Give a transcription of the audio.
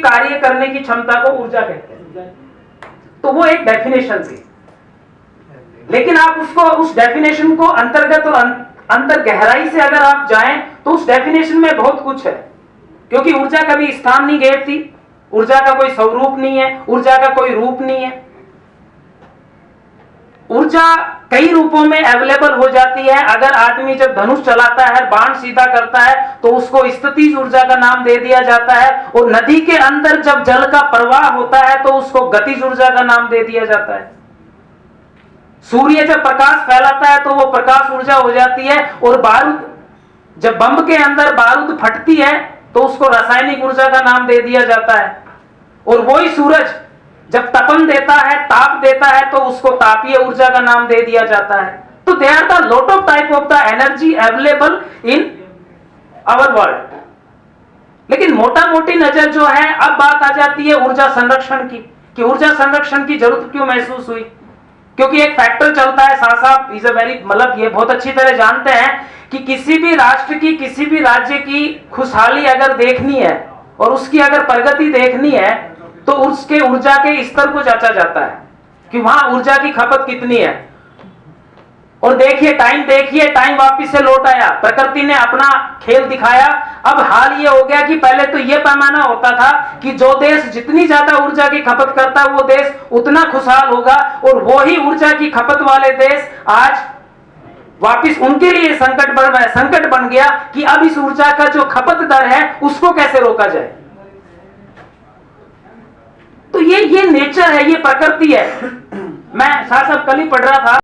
कार्य करने की क्षमता को ऊर्जा कहते हैं। तो वो एक डेफिनेशन थी, लेकिन आप उसको, उस डेफिनेशन को अंतर्गत और अंतर गहराई से अगर आप जाएं तो उस डेफिनेशन में बहुत कुछ है, क्योंकि ऊर्जा कभी स्थान नहीं घेरती, ऊर्जा का कोई स्वरूप नहीं है, ऊर्जा का कोई रूप नहीं है। ऊर्जा कई रूपों में अवेलेबल हो जाती है। अगर आदमी जब धनुष चलाता है, बाण सीधा करता है, तो उसको स्थितिज ऊर्जा का नाम दे दिया जाता है, और नदी के अंदर जब जल का प्रवाह होता है तो उसको गतिज ऊर्जा का नाम दे दिया जाता है। सूर्य जब प्रकाश फैलाता है तो वो प्रकाश ऊर्जा हो जाती है, और बारूद, जब बम के अंदर बारूद फटती है तो उसको रासायनिक ऊर्जा का नाम दे दिया जाता है। और वही सूरज जब तपन देता है, ताप देता है, तो उसको तापीय ऊर्जा का नाम दे दिया जाता है। तो they are the lot of type of the energy available in our world. लेकिन मोटा मोटी नजर जो है, अब बात आ जाती है ऊर्जा संरक्षण की, कि ऊर्जा संरक्षण की जरूरत क्यों महसूस हुई। क्योंकि एक फैक्टर चलता है, साहब इज अ वेरी, मतलब ये बहुत अच्छी तरह जानते हैं कि किसी भी राष्ट्र की, किसी भी राज्य की खुशहाली अगर देखनी है और उसकी अगर प्रगति देखनी है तो उसके ऊर्जा के स्तर को जांचा जाता है कि वहां ऊर्जा की खपत कितनी है। और देखिए टाइम वापिस से लौट आया, प्रकृति ने अपना खेल दिखाया। अब हाल ये हो गया कि पहले तो ये पैमाना होता था कि जो देश जितनी ज्यादा ऊर्जा की खपत करता है वो देश उतना खुशहाल होगा, और वो ही ऊर्जा की खपत वाले देश आज वापिस उनके लिए संकट बन गया कि अब इस ऊर्जा का जो खपत दर है उसको कैसे रोका जाए। तो ये नेचर है, ये प्रकृति है। मैं साहब कल ही पढ़ रहा था